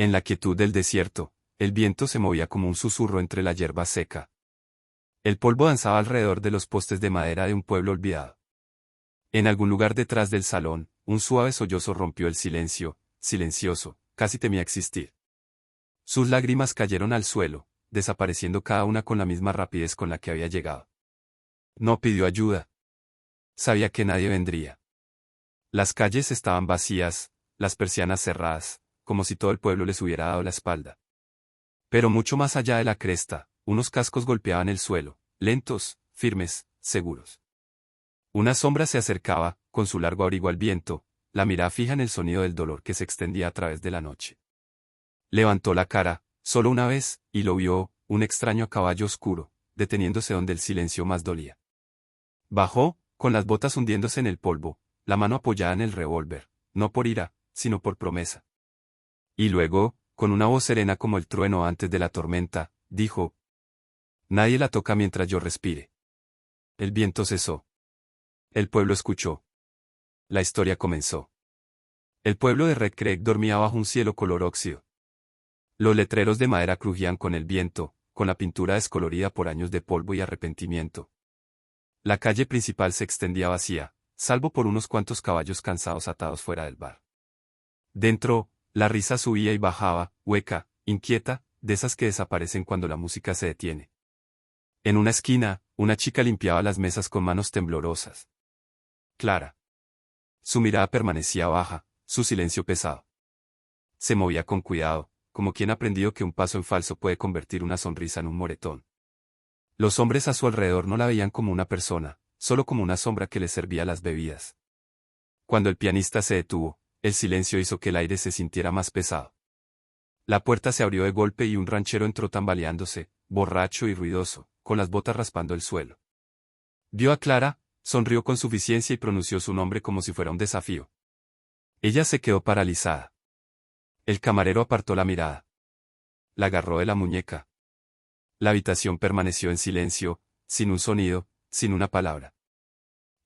En la quietud del desierto, el viento se movía como un susurro entre la hierba seca. El polvo danzaba alrededor de los postes de madera de un pueblo olvidado. En algún lugar detrás del salón, un suave sollozo rompió el silencio, silencioso, casi temía existir. Sus lágrimas cayeron al suelo, desapareciendo cada una con la misma rapidez con la que había llegado. No pidió ayuda. Sabía que nadie vendría. Las calles estaban vacías, las persianas cerradas, como si todo el pueblo les hubiera dado la espalda. Pero mucho más allá de la cresta, unos cascos golpeaban el suelo, lentos, firmes, seguros. Una sombra se acercaba, con su largo abrigo al viento, la mirada fija en el sonido del dolor que se extendía a través de la noche. Levantó la cara, solo una vez, y lo vio, un extraño caballo oscuro, deteniéndose donde el silencio más dolía. Bajó, con las botas hundiéndose en el polvo, la mano apoyada en el revólver, no por ira, sino por promesa. Y luego, con una voz serena como el trueno antes de la tormenta, dijo: «Nadie la toca mientras yo respire». El viento cesó. El pueblo escuchó. La historia comenzó. El pueblo de Red Creek dormía bajo un cielo color óxido. Los letreros de madera crujían con el viento, con la pintura descolorida por años de polvo y arrepentimiento. La calle principal se extendía vacía, salvo por unos cuantos caballos cansados atados fuera del bar. Dentro, la risa subía y bajaba, hueca, inquieta, de esas que desaparecen cuando la música se detiene. En una esquina, una chica limpiaba las mesas con manos temblorosas. Clara. Su mirada permanecía baja, su silencio pesado. Se movía con cuidado, como quien ha aprendido que un paso en falso puede convertir una sonrisa en un moretón. Los hombres a su alrededor no la veían como una persona, solo como una sombra que les servía las bebidas. Cuando el pianista se detuvo, el silencio hizo que el aire se sintiera más pesado. La puerta se abrió de golpe y un ranchero entró tambaleándose, borracho y ruidoso, con las botas raspando el suelo. Vio a Clara, sonrió con suficiencia y pronunció su nombre como si fuera un desafío. Ella se quedó paralizada. El camarero apartó la mirada. La agarró de la muñeca. La habitación permaneció en silencio, sin un sonido, sin una palabra.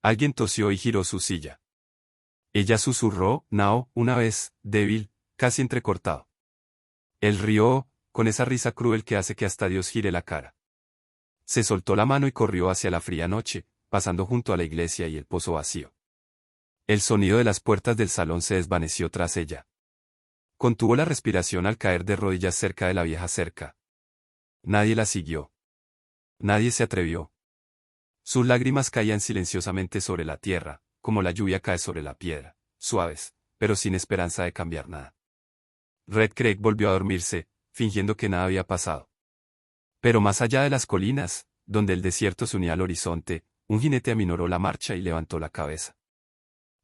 Alguien tosió y giró su silla. Ella susurró, «Nao», una vez, débil, casi entrecortado. Él rió, con esa risa cruel que hace que hasta Dios gire la cara. Se soltó la mano y corrió hacia la fría noche, pasando junto a la iglesia y el pozo vacío. El sonido de las puertas del salón se desvaneció tras ella. Contuvo la respiración al caer de rodillas cerca de la vieja cerca. Nadie la siguió. Nadie se atrevió. Sus lágrimas caían silenciosamente sobre la tierra, como la lluvia cae sobre la piedra, suaves, pero sin esperanza de cambiar nada. Red Creek volvió a dormirse, fingiendo que nada había pasado. Pero más allá de las colinas, donde el desierto se unía al horizonte, un jinete aminoró la marcha y levantó la cabeza.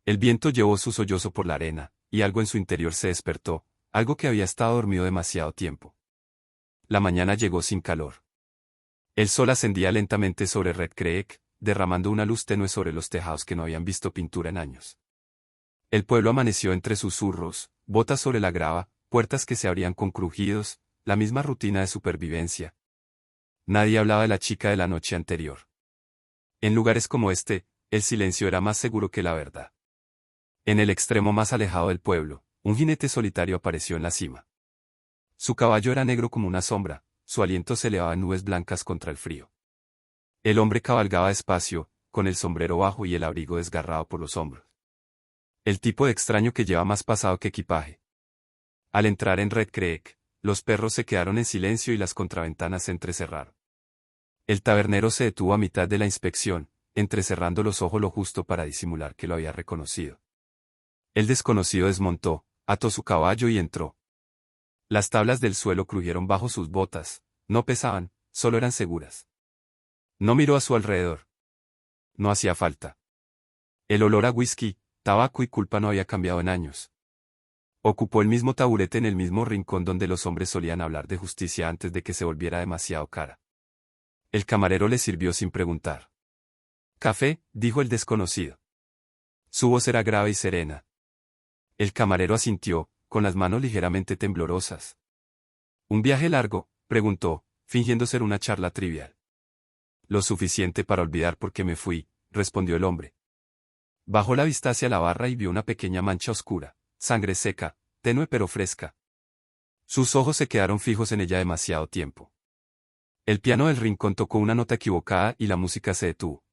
El viento llevó su sollozo por la arena, y algo en su interior se despertó, algo que había estado dormido demasiado tiempo. La mañana llegó sin calor. El sol ascendía lentamente sobre Red Creek, derramando una luz tenue sobre los tejados que no habían visto pintura en años. El pueblo amaneció entre susurros, botas sobre la grava, puertas que se abrían con crujidos, la misma rutina de supervivencia. Nadie hablaba de la chica de la noche anterior. En lugares como este, el silencio era más seguro que la verdad. En el extremo más alejado del pueblo, un jinete solitario apareció en la cima. Su caballo era negro como una sombra, su aliento se elevaba en nubes blancas contra el frío. El hombre cabalgaba despacio, con el sombrero bajo y el abrigo desgarrado por los hombros. El tipo de extraño que lleva más pasado que equipaje. Al entrar en Red Creek, los perros se quedaron en silencio y las contraventanas se entrecerraron. El tabernero se detuvo a mitad de la inspección, entrecerrando los ojos lo justo para disimular que lo había reconocido. El desconocido desmontó, ató su caballo y entró. Las tablas del suelo crujieron bajo sus botas, no pesaban, solo eran seguras. No miró a su alrededor. No hacía falta. El olor a whisky, tabaco y culpa no había cambiado en años. Ocupó el mismo taburete en el mismo rincón donde los hombres solían hablar de justicia antes de que se volviera demasiado cara. El camarero le sirvió sin preguntar. «Café», dijo el desconocido. Su voz era grave y serena. El camarero asintió, con las manos ligeramente temblorosas. «¿Un viaje largo?», preguntó, fingiendo ser una charla trivial. «Lo suficiente para olvidar por qué me fui», respondió el hombre. Bajó la vista hacia la barra y vio una pequeña mancha oscura, sangre seca, tenue pero fresca. Sus ojos se quedaron fijos en ella demasiado tiempo. El piano del rincón tocó una nota equivocada y la música se detuvo.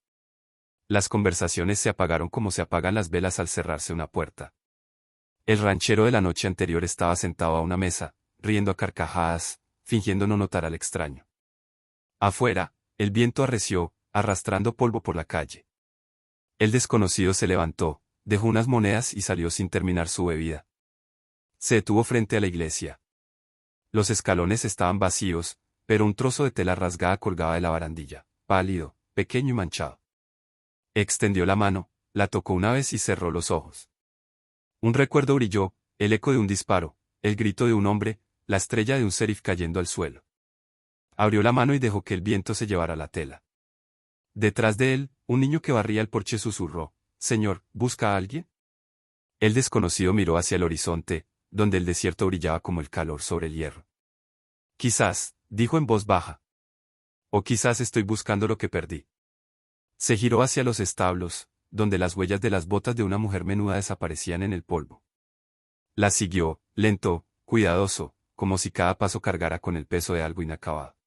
Las conversaciones se apagaron como se apagan las velas al cerrarse una puerta. El ranchero de la noche anterior estaba sentado a una mesa, riendo a carcajadas, fingiendo no notar al extraño. Afuera, el viento arreció, arrastrando polvo por la calle. El desconocido se levantó, dejó unas monedas y salió sin terminar su bebida. Se detuvo frente a la iglesia. Los escalones estaban vacíos, pero un trozo de tela rasgada colgaba de la barandilla, pálido, pequeño y manchado. Extendió la mano, la tocó una vez y cerró los ojos. Un recuerdo brilló, el eco de un disparo, el grito de un hombre, la estrella de un serif cayendo al suelo. Abrió la mano y dejó que el viento se llevara la tela. Detrás de él, un niño que barría el porche susurró: «Señor, ¿busca a alguien?». El desconocido miró hacia el horizonte, donde el desierto brillaba como el calor sobre el hierro. «Quizás», dijo en voz baja. «O quizás estoy buscando lo que perdí». Se giró hacia los establos, donde las huellas de las botas de una mujer menuda desaparecían en el polvo. La siguió, lento, cuidadoso, como si cada paso cargara con el peso de algo inacabado.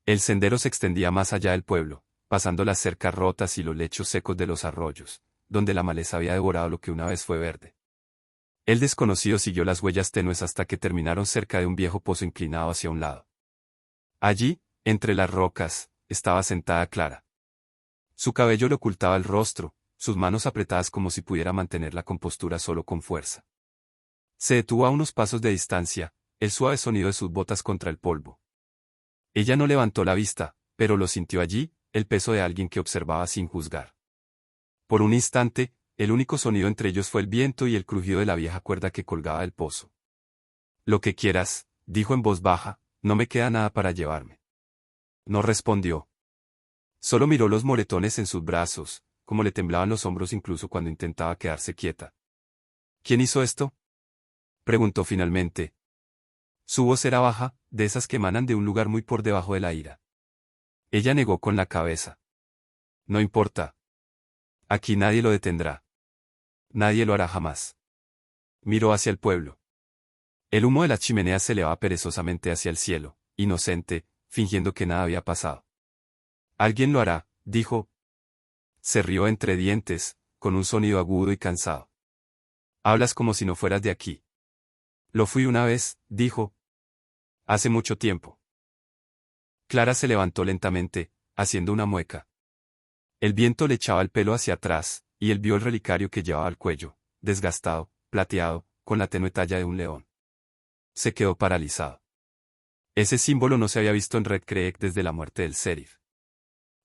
El sendero se extendía más allá del pueblo, pasando las cercas rotas y los lechos secos de los arroyos, donde la maleza había devorado lo que una vez fue verde. El desconocido siguió las huellas tenues hasta que terminaron cerca de un viejo pozo inclinado hacia un lado. Allí, entre las rocas, estaba sentada Clara. Su cabello le ocultaba el rostro, sus manos apretadas como si pudiera mantener la compostura solo con fuerza. Se detuvo a unos pasos de distancia, el suave sonido de sus botas contra el polvo. Ella no levantó la vista, pero lo sintió allí, el peso de alguien que observaba sin juzgar. Por un instante, el único sonido entre ellos fue el viento y el crujido de la vieja cuerda que colgaba del pozo. «Lo que quieras», dijo en voz baja, «no me queda nada para llevarme». No respondió. Solo miró los moretones en sus brazos, como le temblaban los hombros incluso cuando intentaba quedarse quieta. «¿Quién hizo esto?», preguntó finalmente. Su voz era baja, de esas que emanan de un lugar muy por debajo de la ira. Ella negó con la cabeza. «No importa. Aquí nadie lo detendrá. Nadie lo hará jamás». Miró hacia el pueblo. El humo de las chimeneas se elevaba perezosamente hacia el cielo, inocente, fingiendo que nada había pasado. «Alguien lo hará», dijo. Se rió entre dientes, con un sonido agudo y cansado. «Hablas como si no fueras de aquí». «Lo fui una vez», dijo. «Hace mucho tiempo». Clara se levantó lentamente, haciendo una mueca. El viento le echaba el pelo hacia atrás, y él vio el relicario que llevaba al cuello, desgastado, plateado, con la tenue talla de un león. Se quedó paralizado. Ese símbolo no se había visto en Red Creek desde la muerte del sheriff.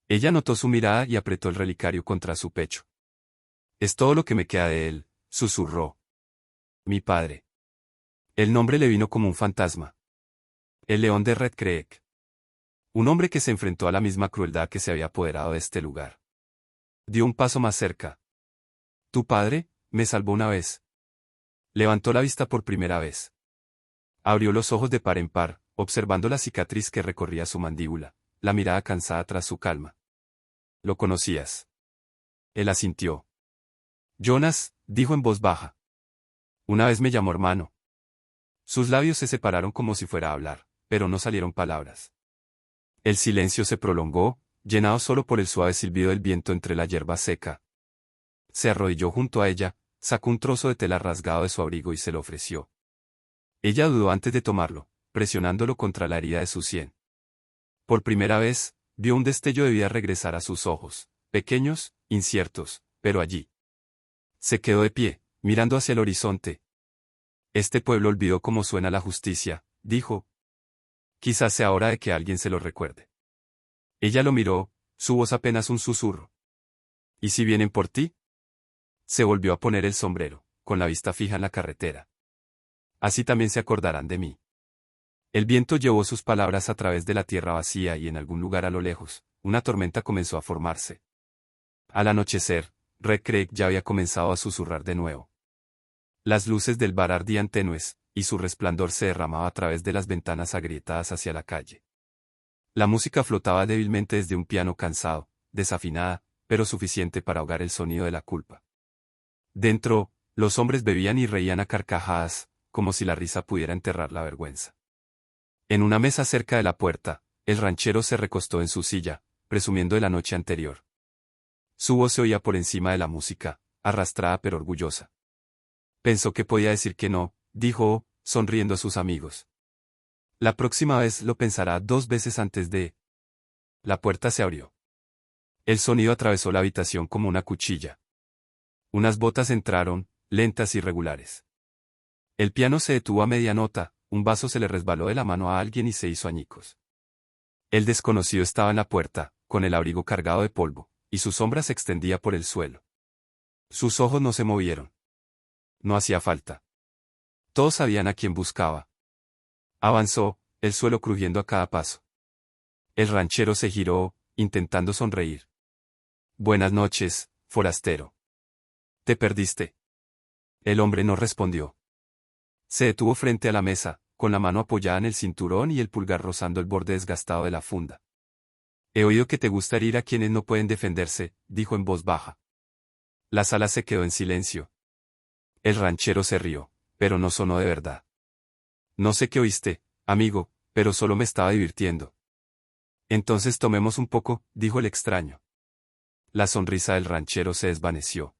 Ella notó su mirada y apretó el relicario contra su pecho. «Es todo lo que me queda de él», susurró. «Mi padre». El nombre le vino como un fantasma. El león de Red Creek. Un hombre que se enfrentó a la misma crueldad que se había apoderado de este lugar. Dio un paso más cerca. «Tu padre me salvó una vez». Levantó la vista por primera vez. Abrió los ojos de par en par, observando la cicatriz que recorría su mandíbula, la mirada cansada tras su calma. «¿Lo conocías?». Él asintió. «Jonas», dijo en voz baja. «Una vez me llamó hermano». Sus labios se separaron como si fuera a hablar, pero no salieron palabras. El silencio se prolongó, llenado solo por el suave silbido del viento entre la hierba seca. Se arrodilló junto a ella, sacó un trozo de tela rasgado de su abrigo y se lo ofreció. Ella dudó antes de tomarlo, presionándolo contra la herida de su sien. Por primera vez, vio un destello de vida regresar a sus ojos, pequeños, inciertos, pero allí. Se quedó de pie, mirando hacia el horizonte. «Este pueblo olvidó cómo suena la justicia», dijo. «Quizás sea hora de que alguien se lo recuerde». Ella lo miró, su voz apenas un susurro. «¿Y si vienen por ti?». Se volvió a poner el sombrero, con la vista fija en la carretera. «Así también se acordarán de mí». El viento llevó sus palabras a través de la tierra vacía y en algún lugar a lo lejos, una tormenta comenzó a formarse. Al anochecer, Red Creek ya había comenzado a susurrar de nuevo. Las luces del bar ardían tenues, y su resplandor se derramaba a través de las ventanas agrietadas hacia la calle. La música flotaba débilmente desde un piano cansado, desafinada, pero suficiente para ahogar el sonido de la culpa. Dentro, los hombres bebían y reían a carcajadas, como si la risa pudiera enterrar la vergüenza. En una mesa cerca de la puerta, el ranchero se recostó en su silla, presumiendo de la noche anterior. Su voz se oía por encima de la música, arrastrada pero orgullosa. Pensó que podía decir que no, dijo, sonriendo a sus amigos. La próxima vez lo pensará 2 veces antes de... La puerta se abrió. El sonido atravesó la habitación como una cuchilla. Unas botas entraron, lentas y regulares. El piano se detuvo a media nota, un vaso se le resbaló de la mano a alguien y se hizo añicos. El desconocido estaba en la puerta, con el abrigo cargado de polvo, y su sombra se extendía por el suelo. Sus ojos no se movieron. No hacía falta. Todos sabían a quién buscaba. Avanzó, el suelo crujiendo a cada paso. El ranchero se giró, intentando sonreír. Buenas noches, forastero. ¿Te perdiste? El hombre no respondió. Se detuvo frente a la mesa, con la mano apoyada en el cinturón y el pulgar rozando el borde desgastado de la funda. He oído que te gusta herir a quienes no pueden defenderse, dijo en voz baja. La sala se quedó en silencio. El ranchero se rió, pero no sonó de verdad. No sé qué oíste, amigo, pero solo me estaba divirtiendo. Entonces tomemos un poco, dijo el extraño. La sonrisa del ranchero se desvaneció.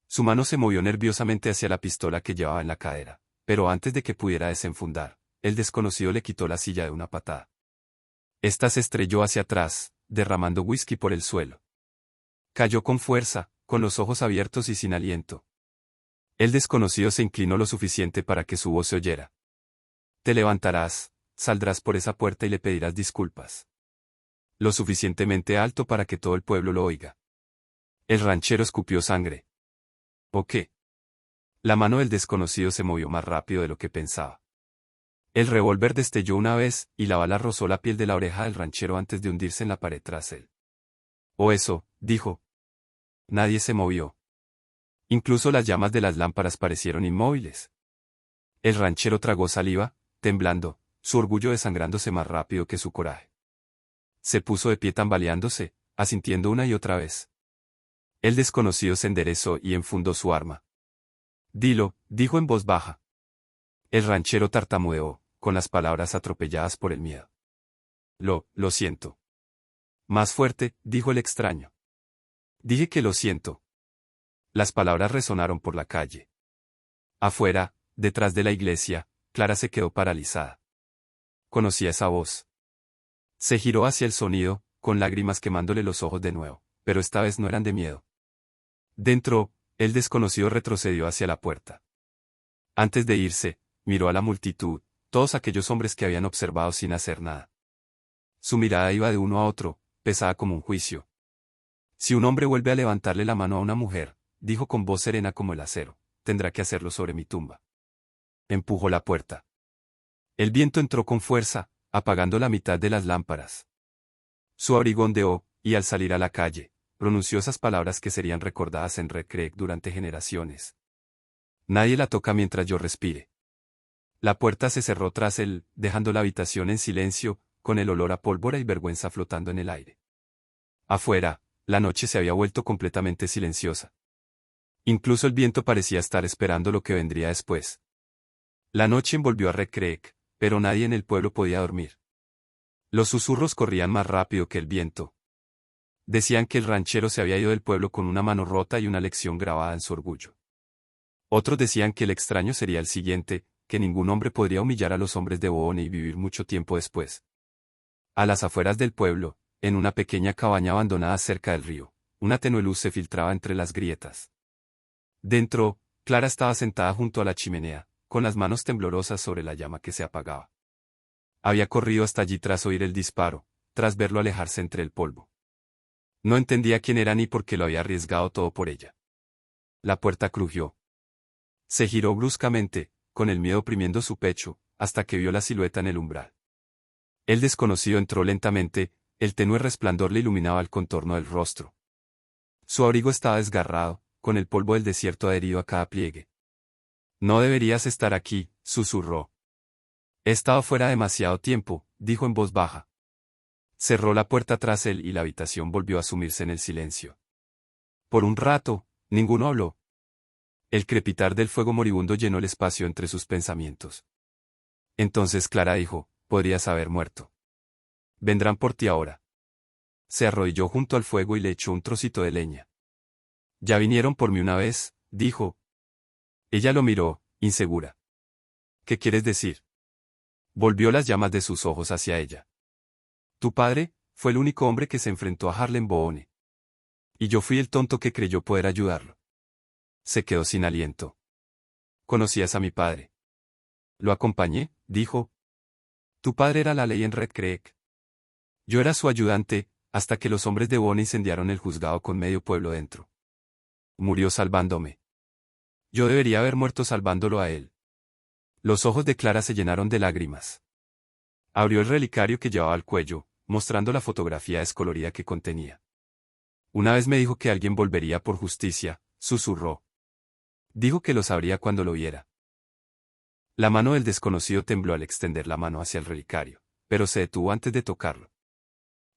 Su mano se movió nerviosamente hacia la pistola que llevaba en la cadera, pero antes de que pudiera desenfundar, el desconocido le quitó la silla de una patada. Esta se estrelló hacia atrás, derramando whisky por el suelo. Cayó con fuerza, con los ojos abiertos y sin aliento. El desconocido se inclinó lo suficiente para que su voz se oyera. Te levantarás, saldrás por esa puerta y le pedirás disculpas. Lo suficientemente alto para que todo el pueblo lo oiga. El ranchero escupió sangre. ¿O qué? La mano del desconocido se movió más rápido de lo que pensaba. El revólver destelló una vez, y la bala rozó la piel de la oreja del ranchero antes de hundirse en la pared tras él. O eso, dijo. Nadie se movió. Incluso las llamas de las lámparas parecieron inmóviles. El ranchero tragó saliva, temblando, su orgullo desangrándose más rápido que su coraje. Se puso de pie tambaleándose, asintiendo una y otra vez. El desconocido se enderezó y enfundó su arma. Dilo, dijo en voz baja. El ranchero tartamudeó, con las palabras atropelladas por el miedo. Lo siento. Más fuerte, dijo el extraño. Dije que lo siento. Las palabras resonaron por la calle. Afuera, detrás de la iglesia, Clara se quedó paralizada. Conocía esa voz. Se giró hacia el sonido, con lágrimas quemándole los ojos de nuevo, pero esta vez no eran de miedo. Dentro, el desconocido retrocedió hacia la puerta. Antes de irse, miró a la multitud, todos aquellos hombres que habían observado sin hacer nada. Su mirada iba de uno a otro, pesada como un juicio. Si un hombre vuelve a levantarle la mano a una mujer, dijo con voz serena como el acero, tendrá que hacerlo sobre mi tumba. Empujó la puerta. El viento entró con fuerza, apagando la mitad de las lámparas. Su abrigo ondeó, y al salir a la calle, pronunció esas palabras que serían recordadas en Red Creek durante generaciones. Nadie la toca mientras yo respire. La puerta se cerró tras él, dejando la habitación en silencio, con el olor a pólvora y vergüenza flotando en el aire. Afuera, la noche se había vuelto completamente silenciosa. Incluso el viento parecía estar esperando lo que vendría después. La noche envolvió a Red Creek, pero nadie en el pueblo podía dormir. Los susurros corrían más rápido que el viento. Decían que el ranchero se había ido del pueblo con una mano rota y una lección grabada en su orgullo. Otros decían que el extraño sería el siguiente, que ningún hombre podría humillar a los hombres de Boone y vivir mucho tiempo después. A las afueras del pueblo, en una pequeña cabaña abandonada cerca del río, una tenue luz se filtraba entre las grietas. Dentro, Clara estaba sentada junto a la chimenea, con las manos temblorosas sobre la llama que se apagaba. Había corrido hasta allí tras oír el disparo, tras verlo alejarse entre el polvo. No entendía quién era ni por qué lo había arriesgado todo por ella. La puerta crujió. Se giró bruscamente, con el miedo oprimiendo su pecho, hasta que vio la silueta en el umbral. El desconocido entró lentamente, el tenue resplandor le iluminaba el contorno del rostro. Su abrigo estaba desgarrado, con el polvo del desierto adherido a cada pliegue. No deberías estar aquí, susurró. He estado fuera demasiado tiempo, dijo en voz baja. Cerró la puerta tras él y la habitación volvió a sumirse en el silencio. Por un rato, ninguno habló. El crepitar del fuego moribundo llenó el espacio entre sus pensamientos. Entonces Clara dijo, podrías haber muerto. Vendrán por ti ahora. Se arrodilló junto al fuego y le echó un trocito de leña. Ya vinieron por mí una vez, dijo. Ella lo miró, insegura. ¿Qué quieres decir? Volvió las llamas de sus ojos hacia ella. Tu padre fue el único hombre que se enfrentó a Harlem Boone. Y yo fui el tonto que creyó poder ayudarlo. Se quedó sin aliento. ¿Conocías a mi padre? Lo acompañé, dijo. Tu padre era la ley en Red Creek. Yo era su ayudante, hasta que los hombres de Boone incendiaron el juzgado con medio pueblo dentro. Murió salvándome. Yo debería haber muerto salvándolo a él. Los ojos de Clara se llenaron de lágrimas. Abrió el relicario que llevaba al cuello, mostrando la fotografía descolorida que contenía. Una vez me dijo que alguien volvería por justicia, susurró. Dijo que lo sabría cuando lo viera. La mano del desconocido tembló al extender la mano hacia el relicario, pero se detuvo antes de tocarlo.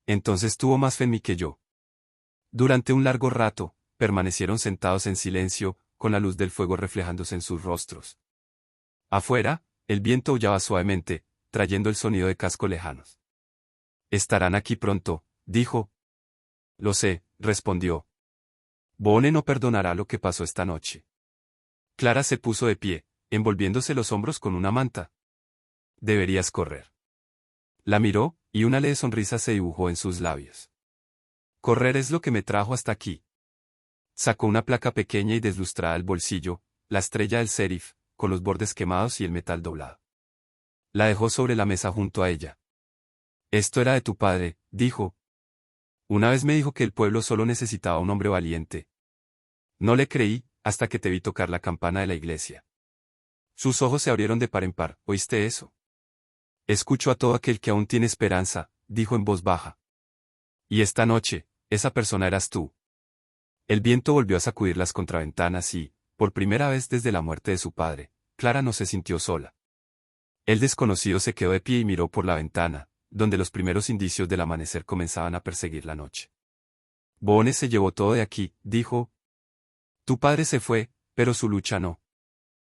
Entonces tuvo más fe en mí que yo. Durante un largo rato, permanecieron sentados en silencio, con la luz del fuego reflejándose en sus rostros. Afuera, el viento aullaba suavemente, trayendo el sonido de cascos lejanos. Estarán aquí pronto, dijo. Lo sé, respondió. Boone no perdonará lo que pasó esta noche. Clara se puso de pie, envolviéndose los hombros con una manta. Deberías correr. La miró, y una leve sonrisa se dibujó en sus labios. Correr es lo que me trajo hasta aquí. Sacó una placa pequeña y deslustrada del bolsillo, la estrella del sheriff, con los bordes quemados y el metal doblado. La dejó sobre la mesa junto a ella. Esto era de tu padre, dijo. Una vez me dijo que el pueblo solo necesitaba un hombre valiente. No le creí, hasta que te vi tocar la campana de la iglesia. Sus ojos se abrieron de par en par, ¿oíste eso? Escucho a todo aquel que aún tiene esperanza, dijo en voz baja. Y esta noche, esa persona eras tú. El viento volvió a sacudir las contraventanas y, por primera vez desde la muerte de su padre, Clara no se sintió sola. El desconocido se quedó de pie y miró por la ventana, donde los primeros indicios del amanecer comenzaban a perseguir la noche. Boone se llevó todo de aquí, dijo. Tu padre se fue, pero su lucha no.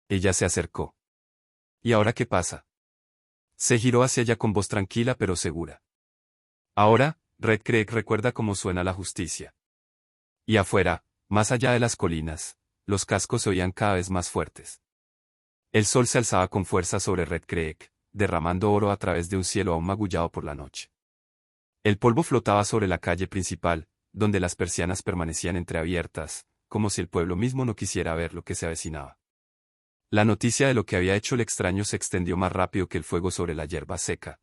Ella se acercó. ¿Y ahora qué pasa? Se giró hacia ella con voz tranquila pero segura. Ahora, Red Creek recuerda cómo suena la justicia. Y afuera, más allá de las colinas, los cascos se oían cada vez más fuertes. El sol se alzaba con fuerza sobre Red Creek, derramando oro a través de un cielo aún magullado por la noche. El polvo flotaba sobre la calle principal, donde las persianas permanecían entreabiertas, como si el pueblo mismo no quisiera ver lo que se avecinaba. La noticia de lo que había hecho el extraño se extendió más rápido que el fuego sobre la hierba seca.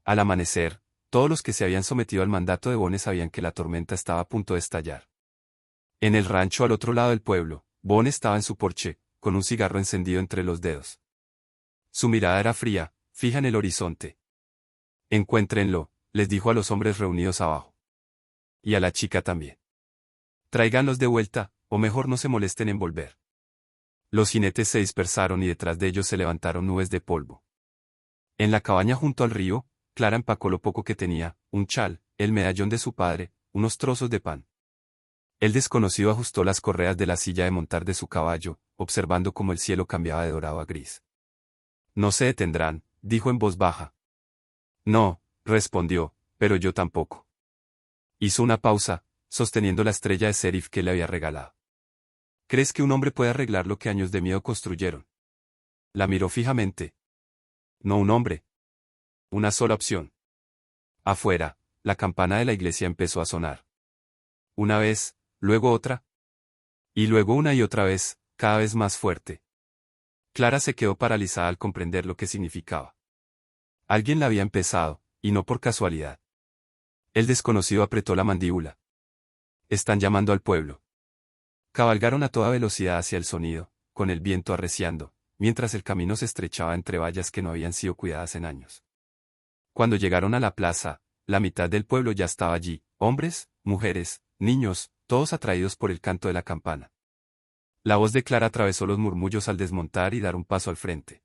Al amanecer, todos los que se habían sometido al mandato de Boone sabían que la tormenta estaba a punto de estallar. En el rancho al otro lado del pueblo, Boone estaba en su porche, con un cigarro encendido entre los dedos. Su mirada era fría, fija en el horizonte. Encuéntrenlo, les dijo a los hombres reunidos abajo. Y a la chica también. Tráiganlos de vuelta, o mejor no se molesten en volver. Los jinetes se dispersaron y detrás de ellos se levantaron nubes de polvo. En la cabaña junto al río, Clara empacó lo poco que tenía, un chal, el medallón de su padre, unos trozos de pan. El desconocido ajustó las correas de la silla de montar de su caballo, observando cómo el cielo cambiaba de dorado a gris. No se detendrán, dijo en voz baja. No, respondió, pero yo tampoco. Hizo una pausa, sosteniendo la estrella de sheriff que le había regalado. ¿Crees que un hombre puede arreglar lo que años de miedo construyeron? La miró fijamente. No un hombre. Una sola opción. Afuera, la campana de la iglesia empezó a sonar. Una vez, luego otra. Y luego una y otra vez, cada vez más fuerte. Clara se quedó paralizada al comprender lo que significaba. Alguien la había empezado, y no por casualidad. El desconocido apretó la mandíbula. Están llamando al pueblo. Cabalgaron a toda velocidad hacia el sonido, con el viento arreciando, mientras el camino se estrechaba entre vallas que no habían sido cuidadas en años. Cuando llegaron a la plaza, la mitad del pueblo ya estaba allí, hombres, mujeres, niños, todos atraídos por el canto de la campana. La voz de Clara atravesó los murmullos al desmontar y dar un paso al frente.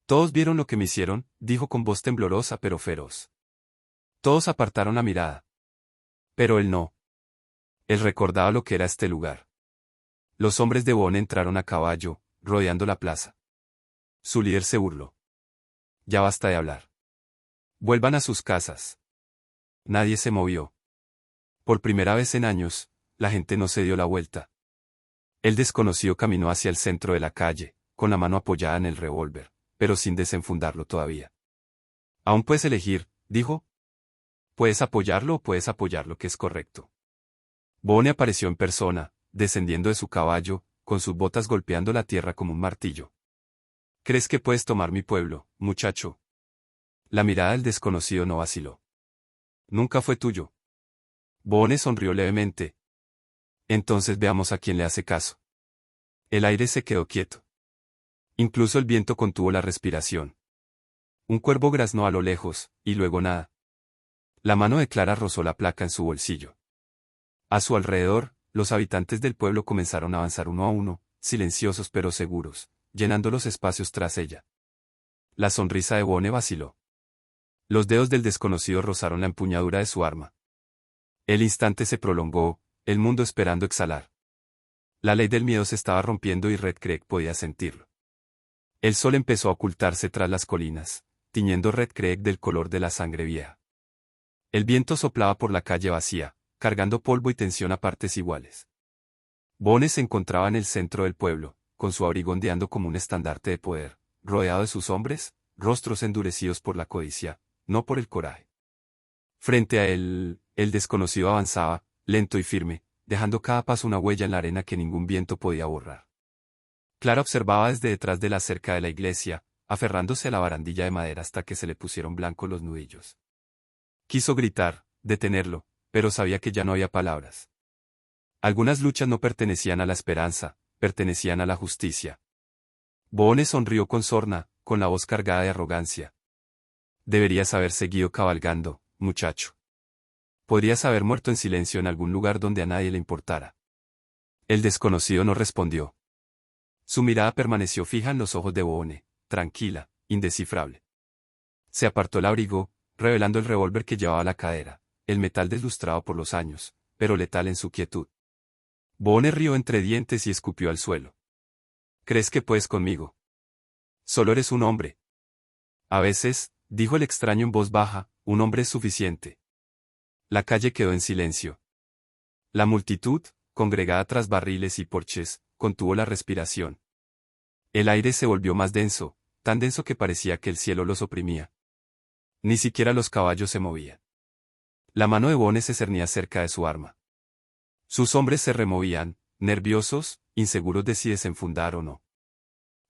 Todos vieron lo que me hicieron, dijo con voz temblorosa pero feroz. Todos apartaron la mirada. Pero él no. Él recordaba lo que era este lugar. Los hombres de Boone entraron a caballo, rodeando la plaza. Su líder se burló. Ya basta de hablar. Vuelvan a sus casas. Nadie se movió. Por primera vez en años, la gente no se dio la vuelta. El desconocido caminó hacia el centro de la calle, con la mano apoyada en el revólver, pero sin desenfundarlo todavía. Aún puedes elegir, dijo. Puedes apoyarlo o puedes apoyar lo que es correcto. Boone apareció en persona, descendiendo de su caballo, con sus botas golpeando la tierra como un martillo. ¿Crees que puedes tomar mi pueblo, muchacho? La mirada del desconocido no vaciló. Nunca fue tuyo. Boone sonrió levemente. Entonces veamos a quién le hace caso. El aire se quedó quieto. Incluso el viento contuvo la respiración. Un cuervo graznó a lo lejos, y luego nada. La mano de Clara rozó la placa en su bolsillo. A su alrededor, los habitantes del pueblo comenzaron a avanzar uno a uno, silenciosos pero seguros, llenando los espacios tras ella. La sonrisa de Boone vaciló. Los dedos del desconocido rozaron la empuñadura de su arma. El instante se prolongó, el mundo esperando exhalar. La ley del miedo se estaba rompiendo y Red Creek podía sentirlo. El sol empezó a ocultarse tras las colinas, tiñendo Red Creek del color de la sangre vieja. El viento soplaba por la calle vacía, cargando polvo y tensión a partes iguales. Boone se encontraba en el centro del pueblo, con su abrigo ondeando como un estandarte de poder, rodeado de sus hombres, rostros endurecidos por la codicia, no por el coraje. Frente a él, el desconocido avanzaba, lento y firme, dejando cada paso una huella en la arena que ningún viento podía borrar. Clara observaba desde detrás de la cerca de la iglesia, aferrándose a la barandilla de madera hasta que se le pusieron blancos los nudillos. Quiso gritar, detenerlo, pero sabía que ya no había palabras. Algunas luchas no pertenecían a la esperanza, pertenecían a la justicia. Boone sonrió con sorna, con la voz cargada de arrogancia. Deberías haber seguido cabalgando, muchacho. Podrías haber muerto en silencio en algún lugar donde a nadie le importara. El desconocido no respondió. Su mirada permaneció fija en los ojos de Boone, tranquila, indescifrable. Se apartó el abrigo, revelando el revólver que llevaba a la cadera, el metal deslustrado por los años, pero letal en su quietud. Boone rió entre dientes y escupió al suelo. ¿Crees que puedes conmigo? Solo eres un hombre. A veces, dijo el extraño en voz baja, un hombre es suficiente. La calle quedó en silencio. La multitud, congregada tras barriles y porches, contuvo la respiración. El aire se volvió más denso, tan denso que parecía que el cielo los oprimía. Ni siquiera los caballos se movían. La mano de Boone se cernía cerca de su arma. Sus hombres se removían, nerviosos, inseguros de si desenfundar o no.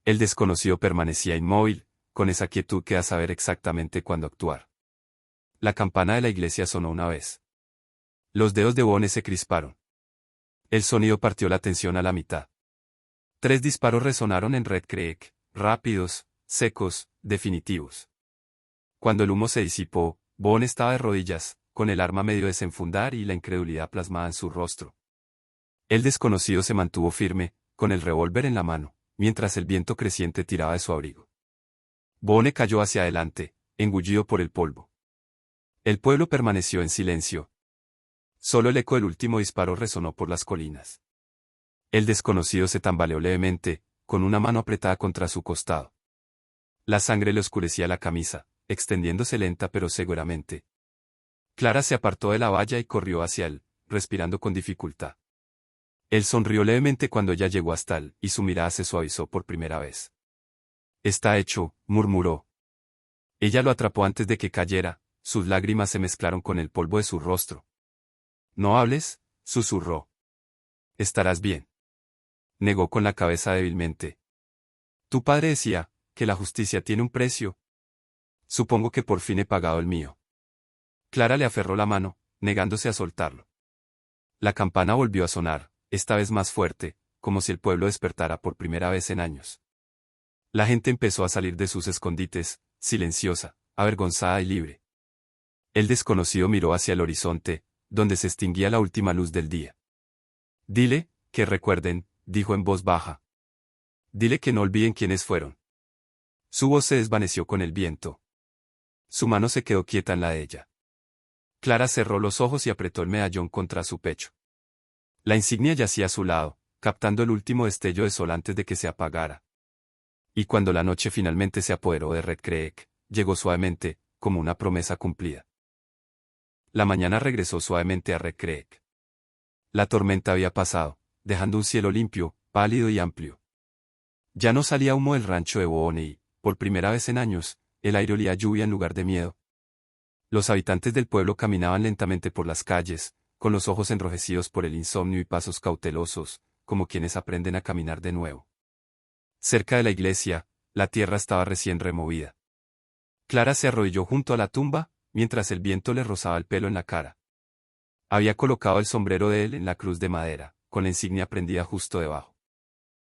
El desconocido permanecía inmóvil, con esa quietud que da saber exactamente cuándo actuar. La campana de la iglesia sonó una vez. Los dedos de Boone se crisparon. El sonido partió la tensión a la mitad. 3 disparos resonaron en Red Creek, rápidos, secos, definitivos. Cuando el humo se disipó, Boone estaba de rodillas, con el arma medio desenfundar y la incredulidad plasmada en su rostro. El desconocido se mantuvo firme, con el revólver en la mano, mientras el viento creciente tiraba de su abrigo. Boone cayó hacia adelante, engullido por el polvo. El pueblo permaneció en silencio. Solo el eco del último disparo resonó por las colinas. El desconocido se tambaleó levemente, con una mano apretada contra su costado. La sangre le oscurecía la camisa, extendiéndose lenta pero seguramente. Clara se apartó de la valla y corrió hacia él, respirando con dificultad. Él sonrió levemente cuando ella llegó hasta él, y su mirada se suavizó por primera vez. Está hecho, murmuró. Ella lo atrapó antes de que cayera, sus lágrimas se mezclaron con el polvo de su rostro. No hables, susurró. Estarás bien. Negó con la cabeza débilmente. Tu padre decía, que la justicia tiene un precio. Supongo que por fin he pagado el mío. Clara le aferró la mano, negándose a soltarlo. La campana volvió a sonar, esta vez más fuerte, como si el pueblo despertara por primera vez en años. La gente empezó a salir de sus escondites, silenciosa, avergonzada y libre. El desconocido miró hacia el horizonte, donde se extinguía la última luz del día. Dile, que recuerden, dijo en voz baja. Dile que no olviden quiénes fueron. Su voz se desvaneció con el viento. Su mano se quedó quieta en la de ella. Clara cerró los ojos y apretó el medallón contra su pecho. La insignia yacía a su lado, captando el último destello de sol antes de que se apagara. Y cuando la noche finalmente se apoderó de Red Creek, llegó suavemente, como una promesa cumplida. La mañana regresó suavemente a Red Creek. La tormenta había pasado, dejando un cielo limpio, pálido y amplio. Ya no salía humo del rancho de Boone y, por primera vez en años, el aire olía a lluvia en lugar de miedo. Los habitantes del pueblo caminaban lentamente por las calles, con los ojos enrojecidos por el insomnio y pasos cautelosos, como quienes aprenden a caminar de nuevo. Cerca de la iglesia, la tierra estaba recién removida. Clara se arrodilló junto a la tumba, mientras el viento le rozaba el pelo en la cara. Había colocado el sombrero de él en la cruz de madera, con la insignia prendida justo debajo.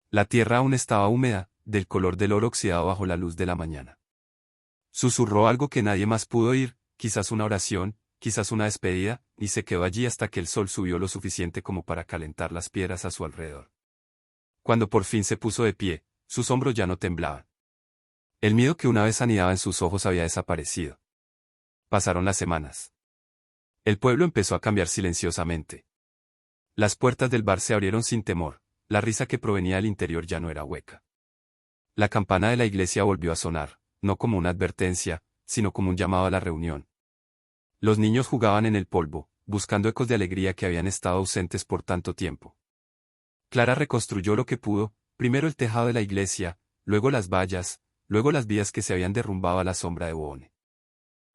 La tierra aún estaba húmeda, del color del oro oxidado bajo la luz de la mañana. Susurró algo que nadie más pudo oír, quizás una oración, quizás una despedida, y se quedó allí hasta que el sol subió lo suficiente como para calentar las piedras a su alrededor. Cuando por fin se puso de pie, sus hombros ya no temblaban. El miedo que una vez anidaba en sus ojos había desaparecido. Pasaron las semanas. El pueblo empezó a cambiar silenciosamente. Las puertas del bar se abrieron sin temor, la risa que provenía del interior ya no era hueca. La campana de la iglesia volvió a sonar, no como una advertencia, sino como un llamado a la reunión. Los niños jugaban en el polvo, buscando ecos de alegría que habían estado ausentes por tanto tiempo. Clara reconstruyó lo que pudo, primero el tejado de la iglesia, luego las vallas, luego las vías que se habían derrumbado a la sombra de Boone.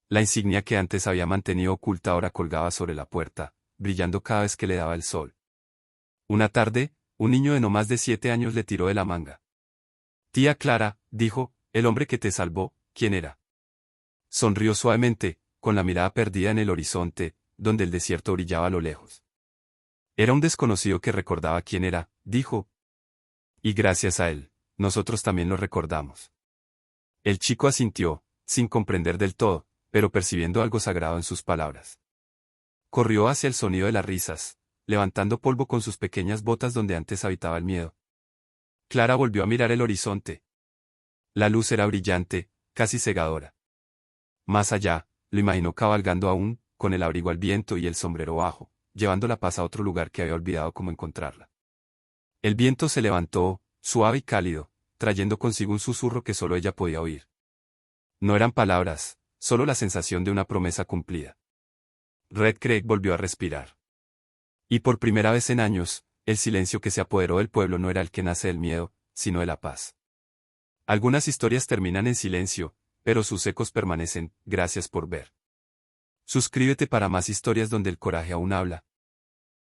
La insignia que antes había mantenido oculta ahora colgaba sobre la puerta, brillando cada vez que le daba el sol. Una tarde, un niño de no más de 7 años le tiró de la manga. «Tía Clara», dijo, «el hombre que te salvó, ¿quién era?». Sonrió suavemente, con la mirada perdida en el horizonte, donde el desierto brillaba a lo lejos. «Era un desconocido que recordaba quién era», dijo. «Y gracias a él, nosotros también lo recordamos». El chico asintió, sin comprender del todo, pero percibiendo algo sagrado en sus palabras. Corrió hacia el sonido de las risas, levantando polvo con sus pequeñas botas donde antes habitaba el miedo. Clara volvió a mirar el horizonte. La luz era brillante, casi cegadora. Más allá, lo imaginó cabalgando aún, con el abrigo al viento y el sombrero bajo, llevando la paz a otro lugar que había olvidado cómo encontrarla. El viento se levantó, suave y cálido, trayendo consigo un susurro que solo ella podía oír. No eran palabras, solo la sensación de una promesa cumplida. Red Creek volvió a respirar. Y por primera vez en años, el silencio que se apoderó del pueblo no era el que nace del miedo, sino de la paz. Algunas historias terminan en silencio, pero sus ecos permanecen. Gracias por ver. Suscríbete para más historias donde el coraje aún habla.